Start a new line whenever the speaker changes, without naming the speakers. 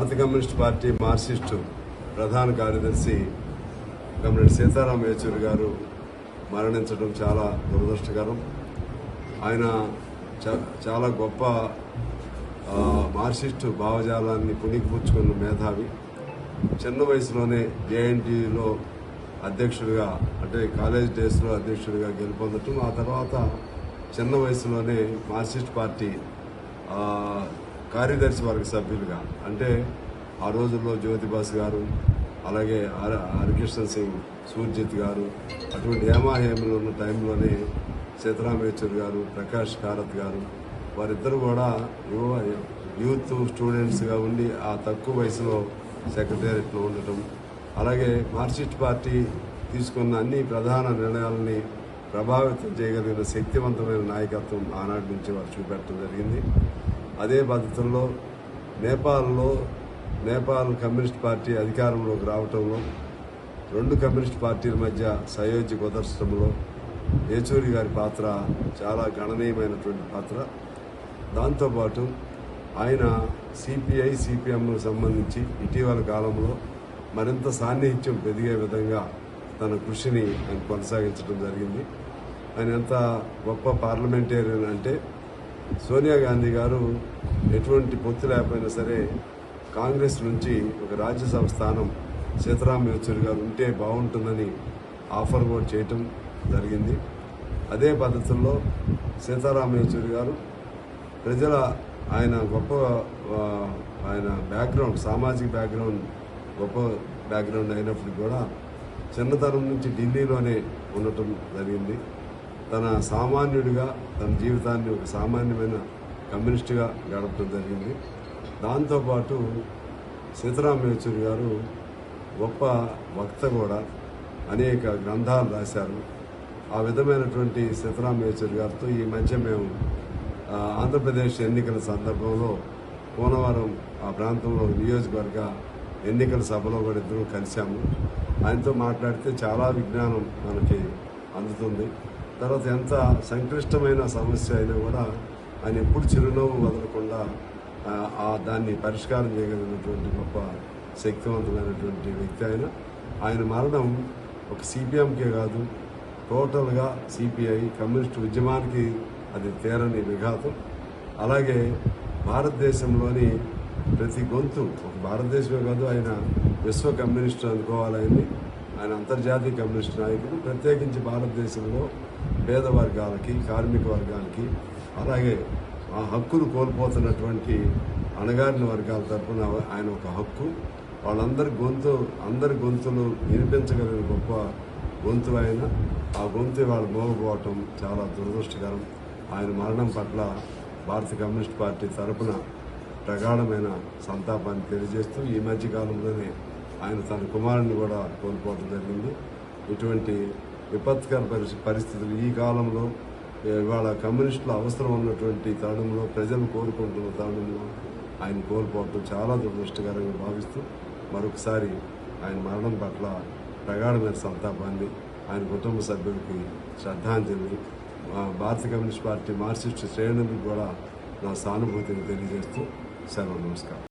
భారత communist party Marxist ప్రధాన కార్యదర్శి కమ్రేడ్ సీతారాం యేచూరి గారు మరణించడం చాలా దురదృష్టకరం. ఆయన చాలా గొప్ప మార్క్సిస్టు భావజాలాన్ని పుణికిపుచ్చుకున్న మేధావి. చిన్న వయసులోనే జేఎన్టీయూలో అధ్యక్షుడిగా, అంటే కాలేజ్ డేస్లో అధ్యక్షుడిగా గెలుపొందటం, ఆ తర్వాత చిన్న వయసులోనే మార్క్సిస్ట్ పార్టీ కార్యదర్శి వర్గ సభ్యులుగా, అంటే ఆ రోజుల్లో జ్యోతిబాస్ గారు, అలాగే హరికృష్ణ సింగ్ సూర్జిత్ గారు, అటువంటి హేమాహేములు ఉన్న టైంలోనే సీతారాం యేచూరి గారు, ప్రకాష్ కారత్ గారు, వారిద్దరు కూడా యూత్ స్టూడెంట్స్గా ఉండి ఆ తక్కువ వయసులో సెక్రటేరియట్లో ఉండటం, అలాగే మార్క్సిస్ట్ పార్టీ తీసుకున్న అన్ని ప్రధాన నిర్ణయాలని ప్రభావితం చేయగలిగిన శక్తివంతమైన నాయకత్వం ఆనాటి నుంచి వారు చూపెట్టడం జరిగింది. అదే పద్ధతుల్లో నేపాల్ కమ్యూనిస్ట్ పార్టీ అధికారంలోకి రావటంలో, రెండు కమ్యూనిస్ట్ పార్టీల మధ్య సయోధ్య కుదర్చడంలో యేచూరి గారి పాత్ర చాలా గణనీయమైనటువంటి పాత్ర. దాంతోపాటు ఆయన సిపిఐ సిపిఎంకు సంబంధించి ఇటీవల కాలంలో మరింత సాన్నిహిత్యం పెరిగే విధంగా తన కృషిని ఆయన కొనసాగించడం జరిగింది. ఆయన ఎంత గొప్ప పార్లమెంటేరియన్ అంటే, సోనియా గాంధీ గారు ఎటువంటి పొత్తు లేకపోయినా సరే కాంగ్రెస్ నుంచి ఒక రాజ్యసభ స్థానం సీతారాం యేచూరి గారు ఉంటే బాగుంటుందని ఆఫర్ కూడా చేయటం జరిగింది. అదే పద్ధతుల్లో సీతారాం యేచూరి గారు ఆయన గొప్ప ఆయన బ్యాక్గ్రౌండ్, సామాజిక బ్యాక్గ్రౌండ్ గొప్ప బ్యాక్గ్రౌండ్ అయినప్పటికీ కూడా చిన్నతనం నుంచి ఢిల్లీలోనే ఉండటం జరిగింది. తన సామాన్యుడిగా తన జీవితాన్ని ఒక సామాన్యమైన కమ్యూనిస్టుగా గడపడం జరిగింది. దాంతోపాటు సీతారాం యేచూరి గారు గొప్ప వక్త కూడా, అనేక గ్రంథాలు రాశారు. ఆ విధమైనటువంటి సీతారాం యేచూరి గారితో ఈ మధ్య మేము ఆంధ్రప్రదేశ్ ఎన్నికల సందర్భంలో కోనవరం ఆ ప్రాంతంలో నియోజకవర్గ ఎన్నికల సభలో కూడా ఇద్దరు కలిశాము. ఆయనతో మాట్లాడితే చాలా విజ్ఞానం మనకి అందుతుంది. తర్వాత ఎంత సంక్లిష్టమైన సమస్య అయినా కూడా ఆయన ఎప్పుడు చిరునవ్వు వదలకుండా దాన్ని పరిష్కారం చేయగలిగినటువంటి గొప్ప శక్తివంతమైనటువంటి వ్యక్తి ఆయన మరణం ఒక సిపిఎంకే కాదు, టోటల్గా సిపిఐ కమ్యూనిస్టు ఉద్యమానికి అది తీరని విఘాతం. అలాగే భారతదేశంలోని ప్రతి గొంతు, ఒక భారతదేశమే కాదు, ఆయన విశ్వ కమ్యూనిస్టు అనుకోవాలని ఆయన అంతర్జాతీయ కమ్యూనిస్టు నాయకుడు. ప్రత్యేకించి భారతదేశంలో పేద వర్గాలకి, కార్మిక వర్గాలకి, అలాగే ఆ హక్కులు కోల్పోతున్నటువంటి అణగారిన వర్గాల తరఫున ఆయన ఒక హక్కు. అందరి గొంతులు వినిపించగలిగిన గొప్ప గొంతు ఆయన. ఆ గొంతు వాళ్ళు మోగపోవటం చాలా దురదృష్టకరం. ఆయన మరణం పట్ల భారత కమ్యూనిస్ట్ పార్టీ తరఫున ప్రగాఢమైన సంతాపాన్ని తెలియజేస్తూ, ఈ మధ్యకాలంలోనే ఆయన తన కుమారుని కూడా కోల్పోవడం జరిగింది. ఇటువంటి విపత్కర పరిస్థితులు ఈ కాలంలో, ఇవాళ కమ్యూనిస్టుల అవసరం ఉన్నటువంటి తరుణంలో, ప్రజలు కోరుకుంటున్న తరుణంలో ఆయన కోల్పోవటం చాలా దురదృష్టకరంగా భావిస్తూ, మరొకసారి ఆయన మరణం పట్ల ప్రగాఢమైన సంతాపాన్ని, ఆయన కుటుంబ సభ్యులకి శ్రద్ధాంజలి, భారత కమ్యూనిస్ట్ పార్టీ మార్క్సిస్టు శ్రేణులకు కూడా నా సానుభూతిని తెలియజేస్తూ సెలవు. నమస్కారం.